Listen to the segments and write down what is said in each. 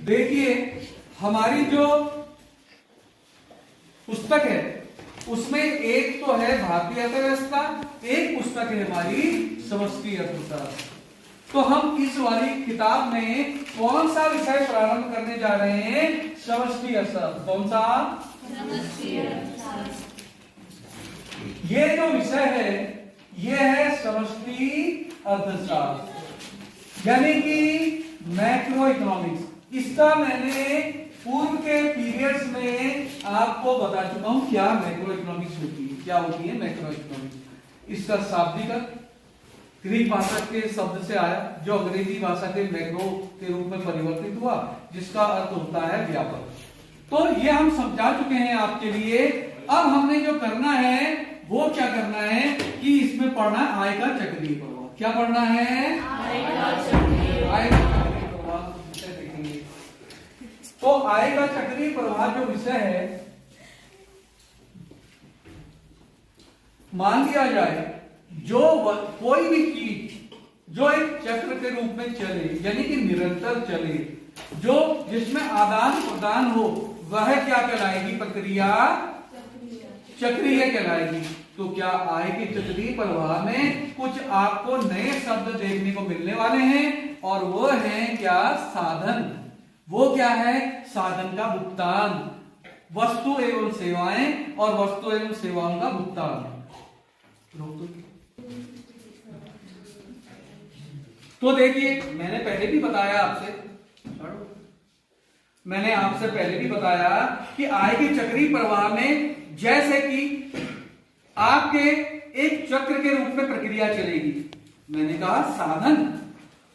देखिए हमारी जो पुस्तक है उसमें एक तो है भारतीय अर्थव्यवस्था, एक पुस्तक है हमारी समष्टि अर्थशास्त्र। तो हम इस वाली किताब में कौन सा विषय प्रारंभ करने जा रहे हैं? समष्टि अर्थशास्त्र। कौन सा? समष्टि अर्थशास्त्र। ये जो विषय है ये है समष्टि अर्थशास्त्र, यानी कि मैक्रो इकोनॉमिक्स। इसका मैंने पूर्व के पीरियड्स में आपको बता चुका हूं क्या मैक्रो इकोनॉमिक्स होती है, क्या होती है मैक्रो इकोनॉमिक्स। इसका शाब्दिक अर्थ ग्रीक भाषा के शब्द से आया, जो अंग्रेजी भाषा के मैक्रो के रूप में परिवर्तित हुआ, जिसका अर्थ होता है व्यापक। तो ये हम समझा चुके हैं आपके लिए। अब हमने जो करना है वो क्या करना है कि इसमें पढ़ना है आय का चक्रीय प्रवाह। क्या पढ़ना है? आय का चक्रीय प्रवाह देखेंगे। तो आय का चक्रीय प्रवाह जो विषय है, मान लिया जाए जो कोई भी चीज जो एक चक्र के रूप में चले, यानी कि निरंतर चले, जो जिसमें आदान प्रदान हो, वह क्या कहलाएगी? प्रक्रिया चक्रीय कहलाएगी। तो क्या आय के चक्रीय प्रवाह में कुछ आपको नए शब्द देखने को मिलने वाले हैं, और वो है क्या? साधन। वो क्या है? साधन का भुगतान, वस्तु एवं सेवाएं और वस्तु एवं सेवाओं का भुगतान। तो देखिए मैंने पहले भी बताया आपसे, मैंने आपसे पहले भी बताया कि आय के चक्रीय प्रवाह में जैसे कि आपके एक चक्र के रूप में प्रक्रिया चलेगी। मैंने कहा साधन,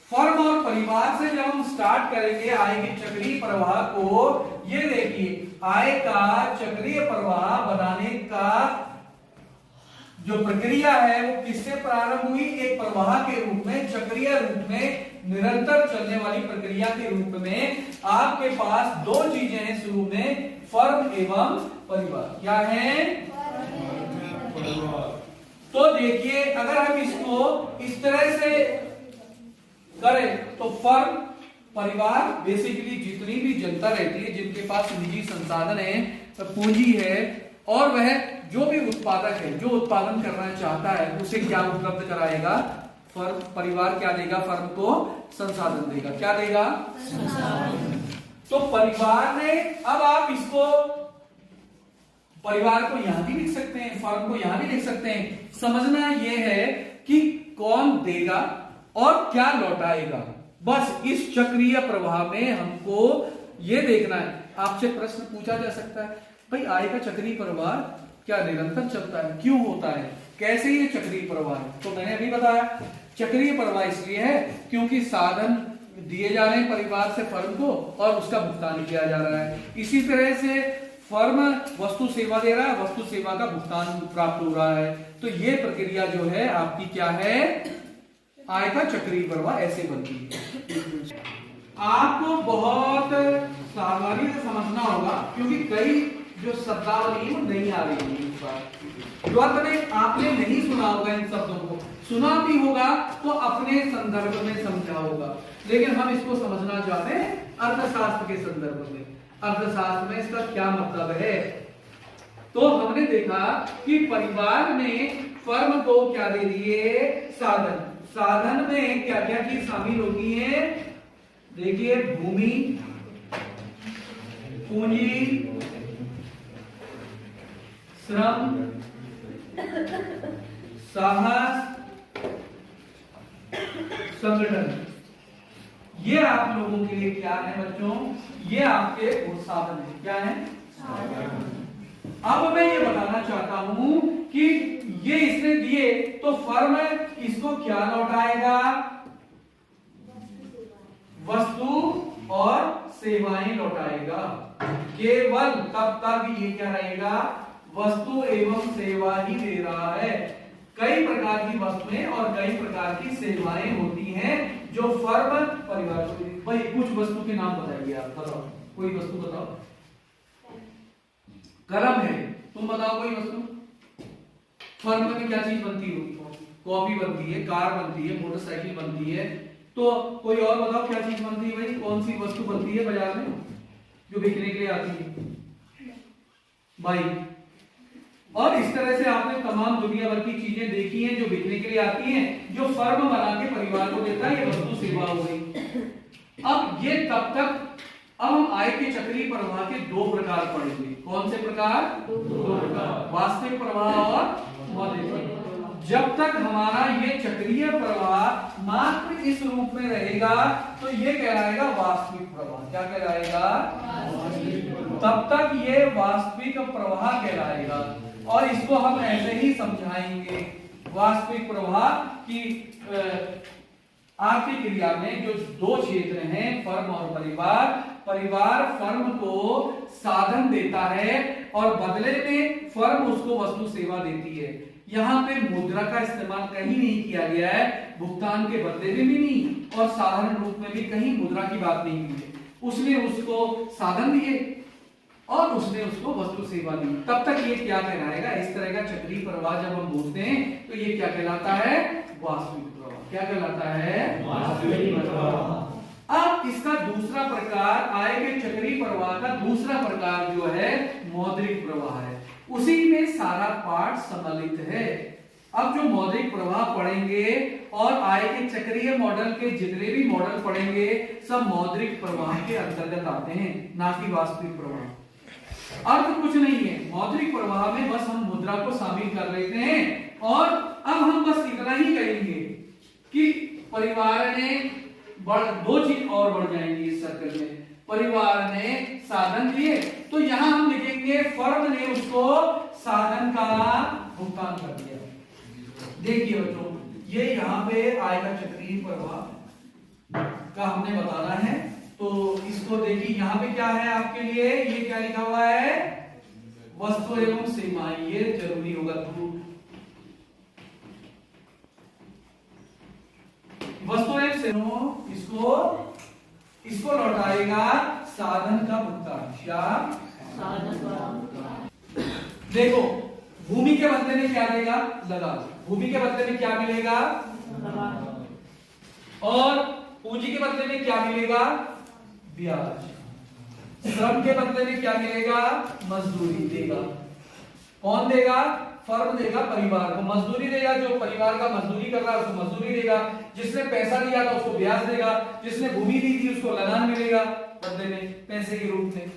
फर्म और परिवार से जब हम स्टार्ट करेंगे आय के चक्रीय प्रवाह को, ये देखिए आय का चक्रीय प्रवाह बनाने का जो प्रक्रिया है वो किससे प्रारंभ हुई? एक प्रवाह के रूप में, चक्रीय रूप में, निरंतर चलने वाली प्रक्रिया के रूप में। आपके पास दो चीजें हैं शुरू में, फर्म एवं परिवार। क्या है? तो देखिए अगर हम इसको इस तरह से करें तो फर्म, परिवार बेसिकली जितनी भी जनता रहती है, जिनके पास निजी संसाधन है, पूंजी है, और वह जो भी उत्पादक है, जो उत्पादन करना चाहता है, उसे क्या उपलब्ध कराएगा? फर्म, परिवार क्या देगा? फर्म को संसाधन देगा। क्या देगा? संसाधन। तो परिवार ने, अब आप इसको परिवार को यहां भी लिख सकते हैं, फर्म को यहां भी लिख सकते हैं। समझना यह है कि कौन देगा और क्या लौटाएगा, बस इस चक्रीय प्रवाह में हमको यह देखना है। आपसे प्रश्न पूछा जा सकता है, भाई आय का चक्रीय प्रवाह क्या निरंतर चलता है? क्यों होता है? कैसे ये चक्रीय प्रवाह है? तो मैंने अभी बताया चक्रीय प्रवाह इसलिए है क्योंकि साधन दिए जा रहे हैं परिवार से फर्म को और उसका भुगतान किया जा रहा है। इसी तरह से फर्म वस्तु सेवा दे रहा है, वस्तु सेवा का भुगतान प्राप्त हो रहा है। तो ये प्रक्रिया जो है आपकी क्या है? आय का चक्रीय प्रवाह ऐसे बनती है। आपको बहुत सावधानी से समझना होगा क्योंकि कई जो शब्दावली है वो नहीं आ रही है। इस बार जो आपने नहीं सुना होगा, इन शब्दों को सुना भी होगा तो अपने संदर्भ में समझा होगा, लेकिन हम इसको समझना चाहते हैं अर्थशास्त्र के संदर्भ में। अर्थशास्त्र में इसका क्या मतलब है? तो हमने देखा कि परिवार ने फर्म को क्या दे दिए? साधन। साधन में क्या क्या चीज शामिल होती है? देखिए भूमि, पूंजी, श्रम, साहस, संगठन। ये आप लोगों के लिए क्या है बच्चों? ये आपके साधन है। क्या है? अब मैं ये बताना चाहता हूं कि ये इसने दिए तो फर्म इसको क्या लौटाएगा? वस्तु और सेवाएं लौटाएगा। केवल तब तक ये क्या रहेगा? वस्तु एवं सेवा ही दे रहा है। कई प्रकार की वस्तुएं और कई प्रकार की सेवाएं होती हैं जो फर्म परिवार को। भाई कुछ वस्तु के नाम बताइए, आप बताओ, कोई वस्तु बताओ। कलम है, तुम बताओ कोई वस्तु। फर्म में क्या चीज बनती होगी? कॉपी बनती है, कार बनती है, मोटरसाइकिल बनती है, तो कोई और बताओ क्या चीज बनती है भाई, कौन सी वस्तु बनती है बाजार में जो बिकने के लिए आती है? बाइक। और इस तरह से आपने तमाम दुनिया भर की चीजें देखी हैं जो बिकने के लिए आती हैं, जो फर्म बना के परिवार को देता है, ये वस्तु सेवा हो गई। अब ये तब तक, अब हम आय के चक्रीय प्रवाह के दो प्रकार पढ़ेंगे। कौन से प्रकार? दो प्रकार, वास्तविक प्रवाह और मौद्रिक प्रवाह। जब तक हमारा ये चक्रीय प्रवाह मात्र इस रूप में रहेगा तो ये कहलाएगा वास्तविक प्रवाह। क्या कहलाएगा? तब तक ये वास्तविक प्रवाह कहलाएगा। और इसको हम ऐसे ही समझाएंगे, वास्तविक प्रवाह की आर्थिक क्रिया में जो दो क्षेत्र हैं, फर्म और परिवार। परिवार फर्म को साधन देता है और बदले में फर्म उसको वस्तु सेवा देती है। यहाँ पे मुद्रा का इस्तेमाल कहीं नहीं किया गया है, भुगतान के बदले में भी नहीं और साधारण रूप में भी कहीं मुद्रा की बात नहीं हुई है। उसने उसको साधन दिए और उसने उसको वस्तु सेवा दी। तब तक ये क्या कहलाएगा? इस तरह का चक्रीय प्रवाह जब हम बोलते हैं तो ये क्या कहलाता है? वास्तविक प्रवाह। क्या कहलाता है? वास्तविक प्रवाह। अब इसका दूसरा प्रकार, आय के चक्रीय प्रवाह का दूसरा प्रकार जो है मौद्रिक प्रवाह है। उसी में सारा पाठ सम्मिलित है। अब जो मौद्रिक प्रवाह पढ़ेंगे और आय के चक्रीय मॉडल के जितने भी मॉडल पढ़ेंगे सब मौद्रिक प्रवाह के अंतर्गत आते हैं, ना कि वास्तविक प्रवाह। अर्थ कुछ नहीं है, मौद्रिक प्रवाह में बस हम मुद्रा को शामिल कर लेते हैं। और अब हम बस इतना ही कहेंगे कि परिवार ने दो चीज और बढ़ जाएंगी इस सर्कल में। परिवार ने साधन दिए तो यहां हम लिखेंगे फर्म ने उसको साधन का भुगतान कर दिया। देखिए बच्चों, ये यहाँ पे आय का चक्रीय प्रवाह का हमने बताना है। तो इसको देखिए, यहाँ पे क्या है आपके लिए, ये क्या लिखा हुआ है? वस्तु एवं सेवाएं। ये जरूरी होगा, वस्तु एवं सेवाओं इसको लौटाएगा साधन का भुगतान। क्या? साधन का भुगतान। देखो, भूमि के बदले में क्या देगा? लगा। भूमि के बदले में क्या मिलेगा? और पूंजी के बदले में क्या मिलेगा? ब्याज। श्रम के बदले में क्या मिलेगा? मजदूरी देगा। कौन देगा? फर्म देगा परिवार को, मजदूरी देगा। जो परिवार का मजदूरी कर रहा है उसको मजदूरी देगा। जिसने पैसा दिया था उसको ब्याज देगा। जिसने भूमि दी थी उसको लगान मिलेगा बदले में, पैसे के रूप में।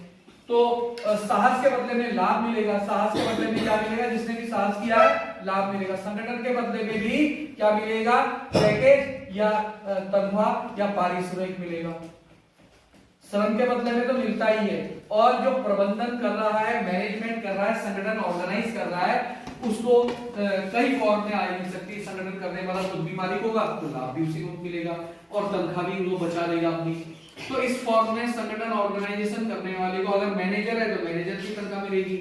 तो साहस के बदले में लाभ मिलेगा। साहस के बदले में क्या मिलेगा? जिसने भी साहस किया है लाभ मिलेगा। संगठन के बदले में भी क्या मिलेगा? पैकेज या तनख्वाह या पारिश्रमिक मिलेगा। श्रम के बदले में तो मिलता ही है। और जो प्रबंधन कर रहा है, मैनेजमेंट कर रहा है, संगठन ऑर्गेनाइज कर रहा है, उसको कई फॉर्म में आय मिल सकती है। संगठन करने वाला खुद भी मालिक होगा तो लाभ भी उसी को मिलेगा और तनख्वाह भी वो बचा लेगा अपनी। तो इस फॉर्म में संगठन ऑर्गेनाइजेशन करने वाले को, अगर मैनेजर है तो मैनेजर की तनख्वाह मिलेगी।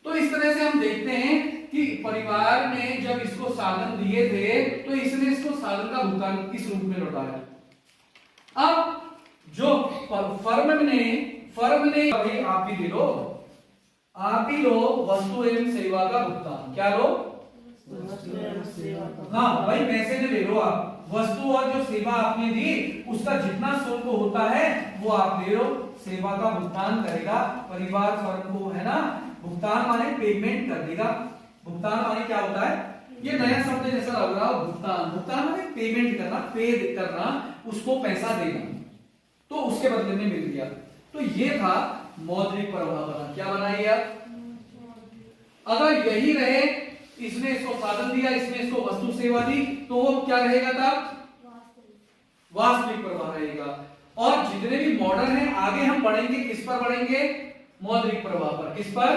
तो इस तरह से हम देखते हैं कि परिवार ने जब इसको साधन दिए थे तो इसने इसको साधन का भुगतान किस रूप में लौटाया। अब जो फर्म ने भाई आप ही ले लो, आप ही लो वस्तु एवं सेवा का भुगतान। क्या लो? हाँ भाई, मैसेज ले लो आप। वस्तु और जो सेवा आपने दी उसका जितना शुल्क होता है वो आप ले लो। सेवा का भुगतान करेगा परिवार फर्म को, है ना। भुगतान माने पेमेंट कर देगा। भुगतान माने क्या होता है? ये नया शब्द जैसा लग रहा हो, भुगतान। भुगतान माने पेमेंट करना, पे करना, उसको पैसा देना। तो उसके बदले में मिल गया। तो ये था मौद्रिक प्रवाह बना। क्या बनाइए आप? अगर यही रहे, इसने इसको साधन दिया, इसने इसको वस्तु सेवा दी, तो वो क्या रहेगा तब? वास्तविक प्रवाह रहेगा। और जितने भी मॉडल हैं आगे हम पढ़ेंगे, किस पर पढ़ेंगे? मौद्रिक प्रवाह पर। किस पर?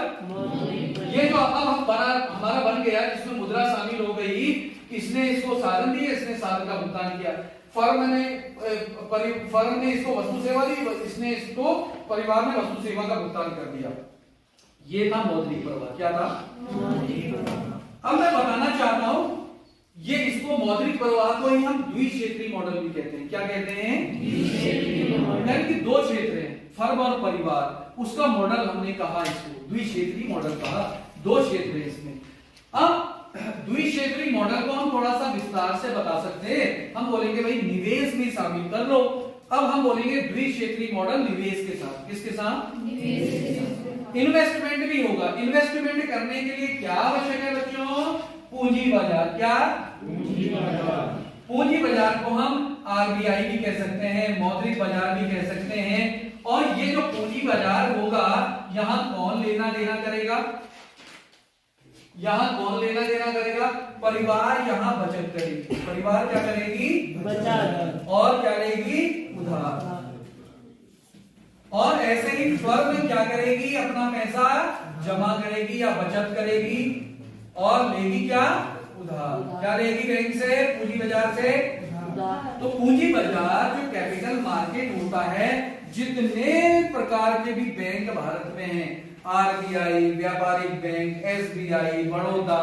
ये जो अब हमारा बन गया जिसमें मुद्रा शामिल हो गई, इसने इसको साधन दिया, इसने साधन का भुगतान किया। फर्म ने इसको वस्तु सेवा दी, इसने इसको परिवार में वस्तु सेवा का भुगतान कर दिया। ये था मौद्रिक प्रवाह। क्या था? मौद्रिक प्रवाह। अब मैं बताना चाहता हूं, ये इसको मौद्रिक प्रवाह को ही हम द्विक्षेत्रीय मॉडल भी कहते हैं। क्या कहते हैं? द्विक्षेत्रीय मॉडल। यानी कि दो क्षेत्र हैं, फर्म और परिवार, उसका मॉडल हमने कहा, इसको द्विक्षेत्रीय मॉडल कहा। दो क्षेत्र है इसमें। अब द्विक्षेत्रीय मॉडल को हम थोड़ा सा विस्तार से बता सकते हैं। हम बोलेंगे भाई निवेश भी शामिल कर लो। अब हम बोलेंगे द्विक्षेत्रीय मॉडल निवेश के साथ। किसके साथ? इन्वेस्टमेंट भी होगा। इन्वेस्टमेंट करने के लिए क्या आवश्यक है बच्चों? पूंजी बाजार। क्या? पूंजी बाजार। पूंजी बाजार को हम आरबीआई भी कह सकते हैं, मौद्रिक बाजार भी कह सकते हैं। और ये जो पूंजी बाजार होगा, यहां कौन लेना देना करेगा? यहां कौन लेना देना करेगा? परिवार यहां बचत करेगी। परिवार क्या करेगी? बचत। और क्या लेगी? उधार। और ऐसे ही फर्म क्या करेगी? अपना पैसा जमा करेगी या बचत करेगी और लेगी क्या? उधार। क्या लेगी? बैंक से, पूंजी बाजार से। तो पूंजी बाजार जो कैपिटल मार्केट होता है, जितने प्रकार के भी बैंक भारत में हैं, आरबीआई, व्यापारिक बैंक, एसबीआई, बड़ौदा,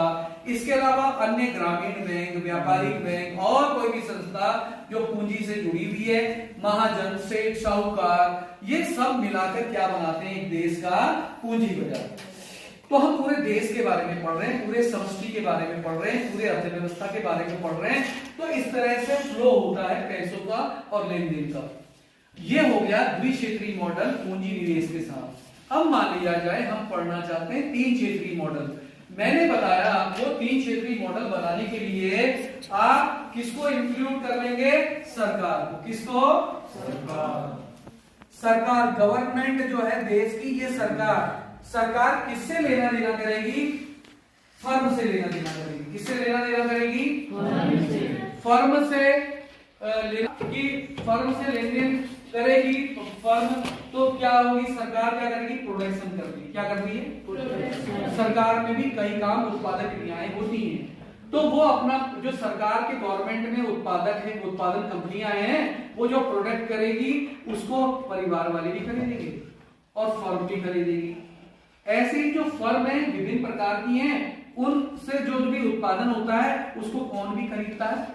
इसके अलावा अन्य ग्रामीण बैंक, व्यापारिक बैंक और कोई भी संस्था जो पूंजी से जुड़ी हुई है, महाजन, सेठ, साहूकार, ये सब मिलाकर क्या बनाते हैं? एक देश का पूंजी बाजार। तो हम पूरे देश के बारे में पढ़ रहे हैं, पूरे समष्टि के बारे में पढ़ रहे हैं, पूरे अर्थव्यवस्था के बारे में पढ़ रहे हैं। तो इस तरह से फ्लो होता है पैसों का और लेन देन का। ये हो गया द्विक्षेत्रीय मॉडल पूंजी निवेश के साथ। अब मान लिया जाए हम पढ़ना चाहते हैं तीन क्षेत्रीय मॉडल। मैंने बताया आपको तीन क्षेत्रीय मॉडल बनाने के लिए आप किसको इंक्लूड कर लेंगे? सरकार को। किसको? सरकार। सरकार, गवर्नमेंट जो है देश की, ये सरकार। सरकार किससे लेना देना करेगी? फर्म से लेना देना करेगी। किससे लेना देना करेगी? फर्म से फर्म से लेन देन करेगी। तो फर्म तो क्या होगी? सरकार क्या करेगी? प्रोडक्शन करती। क्या करती है? सरकार में भी कई काम उत्पादक क्रियाएं होती हैं। तो वो अपना जो सरकार के गवर्नमेंट में उत्पादक है, उत्पादन कंपनियां हैं, वो जो प्रोडक्ट करेगी उसको परिवार वाले भी खरीदेंगे और फर्म भी खरीदेगी। ऐसी जो फर्म है विभिन्न प्रकार की हैं, उनसे जो भी उत्पादन होता है उसको कौन भी खरीदता है?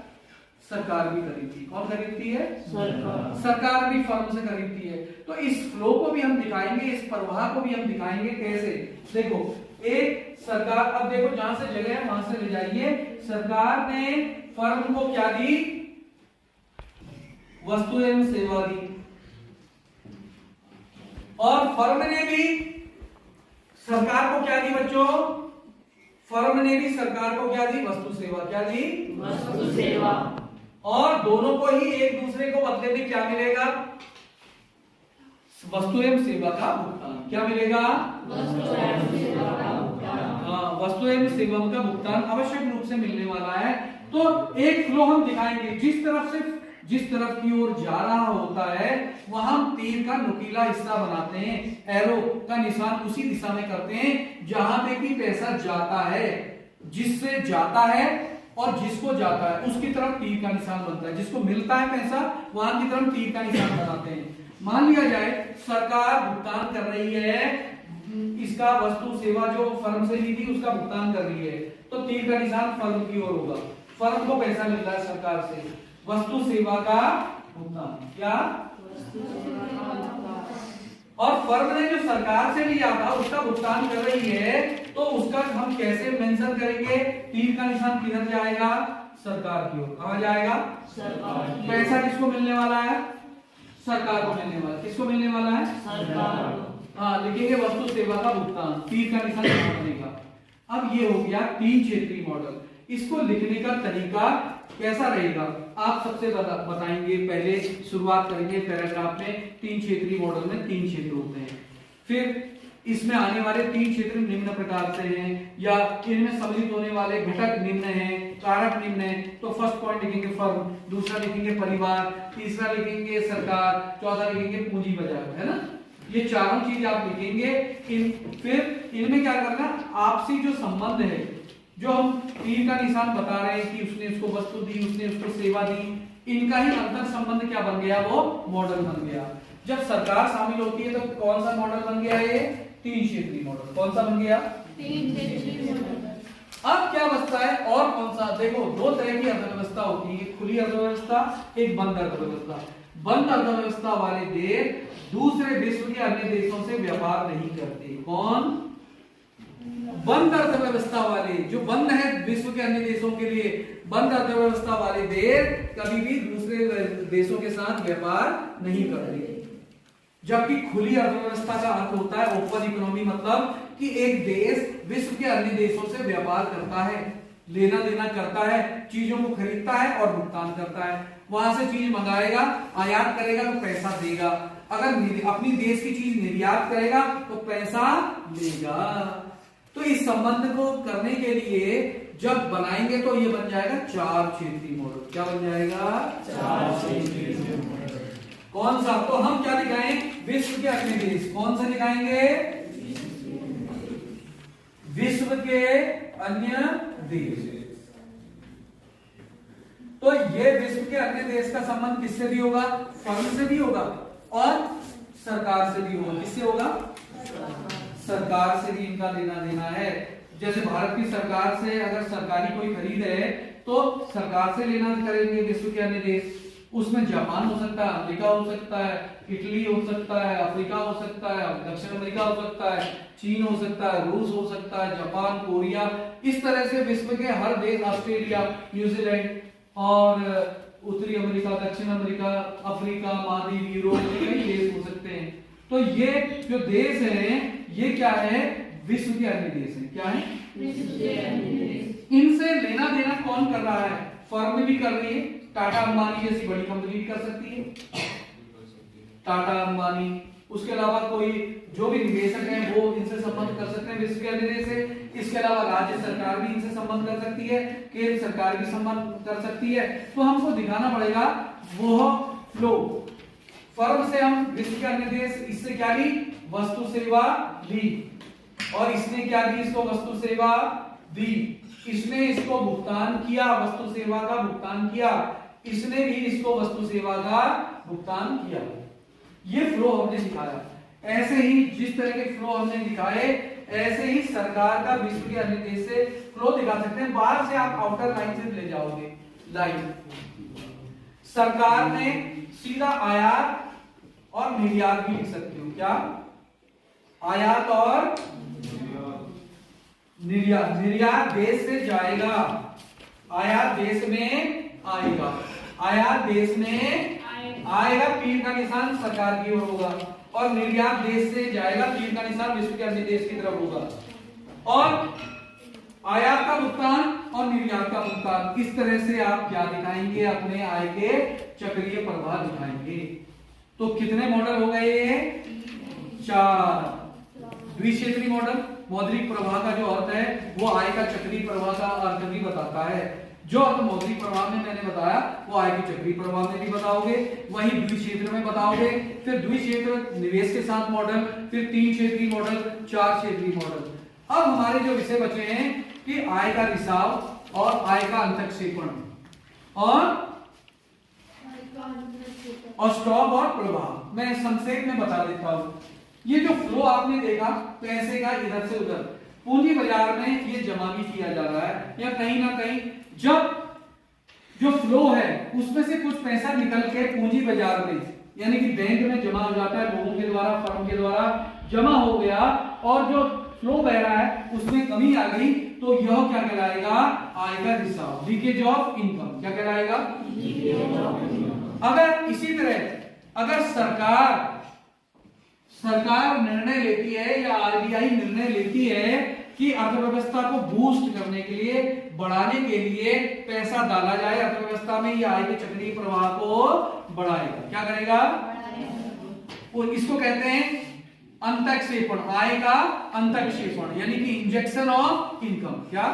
सरकार भी खरीदती है। कौन खरीदती है? सरकार। सरकार भी फर्म से खरीदती है। तो इस फ्लो को भी हम दिखाएंगे, इस प्रवाह को भी हम दिखाएंगे। कैसे? देखो, एक सरकार, अब देखो जहां से जगह है वहां से ले जाइए। सरकार ने फर्म को क्या दी? वस्तु एवं सेवा दी। और फर्म ने भी सरकार को क्या दी बच्चों? फर्म ने भी सरकार को क्या दी? वस्तु सेवा। क्या दी? वस्तु सेवा। और दोनों को ही एक दूसरे को बदले में क्या मिलेगा? वस्तु एवं सेवा का भुगतान। क्या मिलेगा? वस्तु एवं सेवा का भुगतान। हाँ, वस्तु एवं सेवा का भुगतान आवश्यक रूप से मिलने वाला है। तो एक फ्लो हम दिखाएंगे। जिस तरफ की ओर जा रहा होता है वहां हम तीर का नुकीला हिस्सा बनाते हैं, एरो का निशान उसी दिशा में करते हैं जहां पे भी पैसा जाता है। जिससे जाता है और जिसको जाता है उसकी तरफ तीर का निशान बनता है। जिसको मिलता है पैसा वहां की तरफ तीर का निशान बनाते हैं। मान लिया जाए सरकार भुगतान कर रही है, इसका वस्तु सेवा जो फर्म से ली थी उसका भुगतान कर रही है, तो तीर का निशान फर्म की ओर होगा। फर्म को पैसा मिल रहा है सरकार से, वस्तु सेवा का भुगतान। क्या? और फर्म ने जो सरकार से लिया था उसका भुगतान कर रही है, तो उसका हम कैसे मेंशन करेंगे? तीर का निशान किधर जाएगा? सरकार की ओर। कहां जाएगा? सरकार। पैसा किसको मिलने वाला है? सरकार को मिलने वाला। किसको मिलने वाला है? सरकार को। हाँ, लिखेंगे वस्तु सेवा का भुगतान, तीर का निशान कहां बनेगा? अब ये हो गया तीन क्षेत्रीय मॉडल। इसको लिखने का तरीका कैसा रहेगा आप सबसे बताएंगे। पहले शुरुआत करेंगे पैराग्राफ में। तीन क्षेत्रीय मॉडल में तीन क्षेत्र होते हैं, फिर इसमें आने वाले तीन क्षेत्र निम्न प्रकार से हैं या इनमें सम्मिलित होने वाले घटक निम्न हैं, कारक निम्न हैं। तो फर्स्ट पॉइंट लिखेंगे फर्म, दूसरा लिखेंगे परिवार, तीसरा लिखेंगे सरकार, चौथा लिखेंगे पूंजी बाजार। है ना? ये चारों चीज आप लिखेंगे। फिर इनमें क्या करना? आपसी जो संबंध है, जो हम तीर का निशान बता रहे हैं कि उसने उसको वस्तु दी, उसने उसको सेवा दी, इनका ही अंतर संबंध क्या बन गया? वो मॉडल बन गया। जब सरकार शामिल होती है तो कौन सा मॉडल बन गया? ये तीन क्षेत्रीय मॉडल। कौन सा बन गया? तीन क्षेत्रीय मॉडल। अब क्या बचता है और कौन सा? देखो, दो तरह की अर्थव्यवस्था होती है, खुली अर्थव्यवस्था, एक बंद अर्थव्यवस्था। बंद अर्थव्यवस्था वाले देश दूसरे विश्व के अन्य देशों से व्यापार नहीं करते। कौन? बंद अर्थव्यवस्था वाले, जो बंद है विश्व के अन्य देशों के लिए, बंद अर्थव्यवस्था वाले देश कभी भी दूसरे देशों के साथ व्यापार नहीं करते। जबकि खुली अर्थव्यवस्था का अर्थ होता है ओपन इकोनॉमी, मतलब कि एक देश विश्व के अन्य देशों से व्यापार करता है, लेना देना करता है, चीजों को खरीदता है और भुगतान करता है। वहां से चीज मंगाएगा, आयात करेगा तो पैसा देगा, अगर अपनी देश की चीज निर्यात करेगा तो पैसा लेगा। तो इस संबंध को करने के लिए जब बनाएंगे तो ये बन जाएगा 4 क्षेत्रीय मॉडल। क्या बन जाएगा? 4 क्षेत्रीय मॉडल। कौन सा? तो हम क्या दिखाएं? विश्व के अन्य देश। कौन सा दिखाएंगे? विश्व के अन्य देश। तो ये विश्व के अन्य देश का संबंध किससे भी होगा? फर्म से भी होगा और सरकार से भी होगा। किससे होगा? सरकार से भी इनका लेना देना है। जैसे भारत की सरकार से अगर सरकारी कोई खरीद है तो सरकार से लेना करेंगे विश्व के अन्य देश। उसमें जापान हो सकता है, अमेरिका हो सकता है, इटली हो सकता है, अफ्रीका हो सकता है, दक्षिण अमेरिका हो सकता है, चीन हो सकता है, रूस हो सकता है, जापान, कोरिया, इस तरह से विश्व के हर देश, ऑस्ट्रेलिया, न्यूजीलैंड और उत्तरी अमेरिका, दक्षिण अमेरिका, अफ्रीका, मालदीव, यूरोप, कई देश हो सकते हैं। तो ये जो देश है ये क्या है? विश्व के अन्य देश है। क्या है? विश्व के अन्य देश। इनसे लेना देना कौन कर रहा है? फर्म भी कर रही है, टाटा अंबानी जैसी बड़ी कंपनी भी कर सकती है, टाटा अंबानी। उसके अलावा कोई जो भी निवेशक हैं वो इनसे संबंध कर सकते हैं विश्व के अन्य देश से। इसके अलावा राज्य सरकार भी इनसे संबंध कर सकती है, केंद्र सरकार भी संबंध कर सकती है। तो हमको दिखाना पड़ेगा वो फ्लो। फर्म से हम विश्व के अन्य देश, इससे क्या ली? वस्तु सेवा ली, और इसने क्या दी? इसको वस्तु सेवा दी। इसने इसको भुगतान किया, वस्तु सेवा का भुगतान किया, इसने भी इसको वस्तु सेवा का भुगतान किया। ये फ्लो हमने दिखाया। ऐसे ही जिस तरह के फ्लो हमने दिखाए ऐसे ही सरकार का विश्व के अन्य देश से फ्लो दिखा सकते हैं। बाहर से आप आउटर लाइन से ले जाओगे लाइन। सरकार ने सीधा आयात और निर्यात भी लिख सकते हो। क्या? आयात और निर्यात। निर्यात देश से जाएगा, आयात देश में आएगा, आयात देश में आएगा, तीर का निशान सरकार की ओर होगा, और निर्यात देश से जाएगा, तीर का निशान विश्व के अन्य देश की तरफ होगा। और आयात का भुगतान और निर्यात का भुगतान, इस तरह से आप क्या दिखाएंगे? अपने आय के चक्रीय प्रवाह दिखाएंगे। तो कितने मॉडल हो गए? 4। द्विक्षेत्रीय मॉडल मौद्रिक प्रवाह का जो अर्थ है वो आय का चक्रीय प्रवाह का अर्थ भी बताता है। जो अर्थ मौद्रिक प्रवाह में मैंने बताया वो आय के चक्रीय प्रवाह में भी बताओगे, वही द्विक्षेत्र में बताओगे। फिर द्विक्षेत्र निवेश के साथ मॉडल, फिर 3 क्षेत्रीय मॉडल, 4 क्षेत्रीय मॉडल। अब हमारे जो विषय बचे हैं कि आय का रिसाव और आय का अंतक्षेपण और स्टॉक और प्रवाह। मैं संक्षेप में बता देता हूं। ये जो फ्लो आपने देखा पैसे का इधर से उधर, पूंजी बाजार में ये जमा भी किया जा रहा है, या कहीं ना कहीं जब जो फ्लो है उसमें से कुछ पैसा निकल के पूंजी बाजार में यानी कि बैंक में जमा हो जाता है, लोगों के द्वारा, फर्म के द्वारा जमा हो गया, और जो फ्लो बह रहा है उसमें कमी आ गई, तो यह क्या कहलाएगा? आय का रिसाव, लीकेज ऑफ इनकम। क्या कहलाएगा? अगर इसी तरह अगर सरकार निर्णय लेती है या आरबीआई निर्णय लेती है कि अर्थव्यवस्था को बूस्ट करने के लिए, बढ़ाने के लिए पैसा डाला जाए अर्थव्यवस्था में, ये आय के चक्रीय प्रवाह को बढ़ाएगा। क्या करेगा? और इसको कहते हैं अंतक्षेपण, आय का अंतक्षेपण, यानी कि इंजेक्शन ऑफ इनकम। क्या?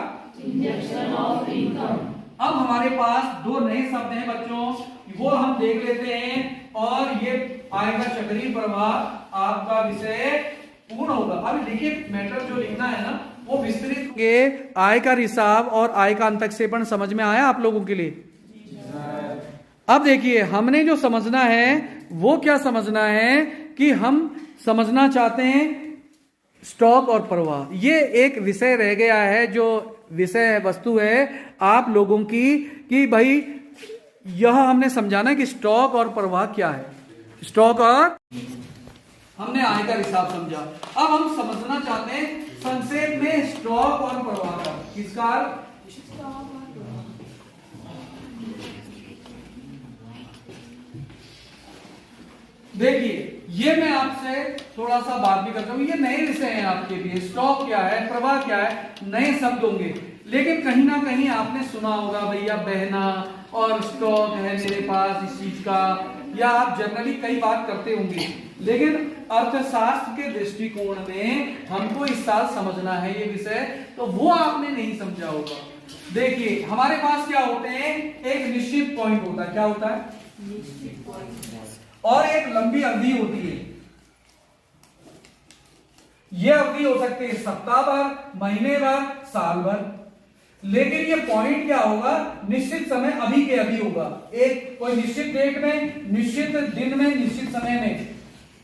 Injection of income. अब हमारे पास 2 नए शब्द हैं बच्चों, वो हम देख लेते हैं, और ये आय का चक्रीय प्रवाह आपका विषय पूर्ण होगा। अभी देखिए मैटर जो लिखना है ना वो विस्तृत के आय का रिसाव और आय का अंतक्षेपण समझ में आया आप लोगों के लिए? अब देखिए हमने जो समझना है वो क्या समझना है कि हम समझना चाहते हैं स्टॉक और प्रवाह। ये एक विषय रह गया है, जो विषय वस्तु है आप लोगों की, कि भाई यह हमने समझाना है कि स्टॉक और प्रवाह क्या है। स्टॉक और हमने आयकर हिसाब समझा। अब हम समझना चाहते हैं संक्षेप में स्टॉक और प्रवाह का। किसका? देखिए, ये मैं आपसे थोड़ा सा बात भी करता हूं, ये नए विषय हैं आपके लिए। स्टॉक क्या है, प्रवाह क्या है, नए शब्द होंगे, लेकिन कहीं ना कहीं आपने सुना होगा भैया बहना और स्टॉक है मेरे पास इस चीज का, या आप जनरली कई बात करते होंगे, लेकिन अर्थशास्त्र के दृष्टिकोण में हमको इस साल समझना है ये विषय, तो वो आपने नहीं समझा होगा। देखिए, हमारे पास क्या होते हैं, एक निश्चित पॉइंट होता है। क्या होता है? निश्चित पॉइंट। और एक लंबी अवधि होती है। यह अवधि हो सकती है सप्ताह भर, महीने भर, साल भर, लेकिन ये पॉइंट क्या होगा, निश्चित समय अभी के अभी होगा। एक कोई निश्चित डेट में, निश्चित दिन में, निश्चित समय में।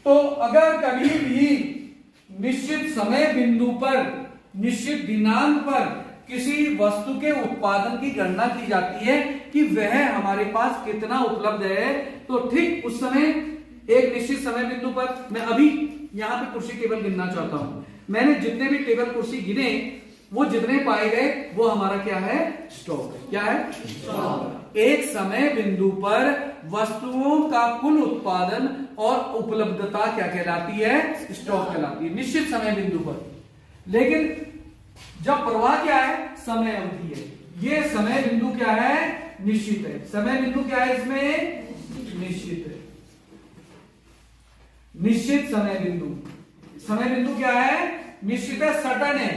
तो अगर कभी भी निश्चित समय बिंदु पर, निश्चित दिनांक पर किसी वस्तु के उत्पादन की गणना की जाती है कि वह हमारे पास कितना उपलब्ध है, तो ठीक उस समय एक निश्चित समय बिंदु पर, मैं अभी यहां पे कुर्सी टेबल गिनना चाहता हूं, मैंने जितने भी टेबल कुर्सी गिने वो जितने पाए गए वो हमारा क्या है? स्टॉक। क्या है? स्टॉक। एक समय बिंदु पर वस्तुओं का कुल उत्पादन और उपलब्धता क्या कहलाती है? स्टॉक कहलाती है, निश्चित समय बिंदु पर। लेकिन जब प्रवाह क्या है? समय अवधि है। ये समय बिंदु क्या है? निश्चित है। समय बिंदु क्या है इसमें? निश्चित है। निश्चित समय बिंदु, समय बिंदु क्या है? निश्चित है, सटन है।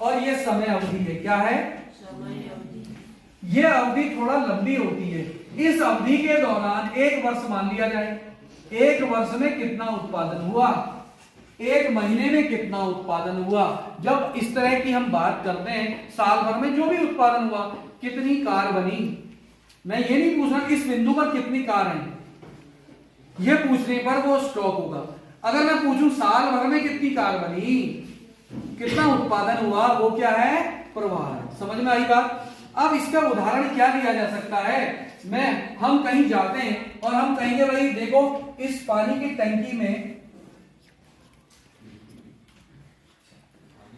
और ये समय अवधि है। क्या है? समय अवधि। ये अवधि थोड़ा लंबी होती है। इस अवधि के दौरान एक वर्ष मान लिया जाए, एक वर्ष में कितना उत्पादन हुआ, एक महीने में कितना उत्पादन हुआ। जब इस तरह की हम बात करते हैं, साल भर में जो भी उत्पादन हुआ, कितनी कार बनी, मैं ये नहीं पूछ रहा कि इस बिंदु पर कितनी कार है, ये पूछने पर वो स्टॉक होगा। अगर मैं पूछूं साल भर में कितनी कार बनी, कितना उत्पादन हुआ, वो क्या है? प्रवाह है। समझ में आई बात? अब इसका उदाहरण क्या लिया जा सकता है? हम कहीं जाते हैं और हम कहेंगे भाई देखो इस पानी की टंकी में,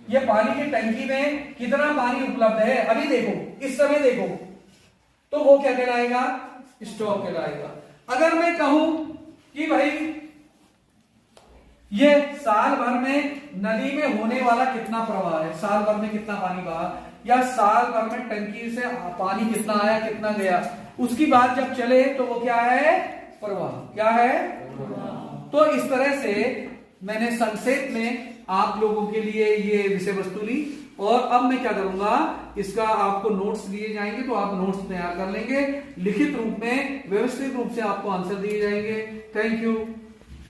ये पानी की टंकी में कितना पानी उपलब्ध है, अभी देखो, इस समय देखो, तो वो क्या कहलाएगा? स्टॉक कहलाएगा। अगर मैं कहूं कि भाई ये साल भर में नदी में होने वाला कितना प्रवाह है, साल भर में कितना पानी बहा, या साल भर में टंकी से पानी कितना आया कितना गया, उसकी बात जब चले तो वो क्या है? प्रवाह। क्या है? तो इस तरह से मैंने संक्षेप में आप लोगों के लिए ये विषय वस्तु ली, और अब मैं क्या करूंगा, इसका आपको नोट्स दिए जाएंगे, तो आप नोट्स तैयार कर लेंगे, लिखित रूप में व्यवस्थित रूप से आपको आंसर दिए जाएंगे। Thank you.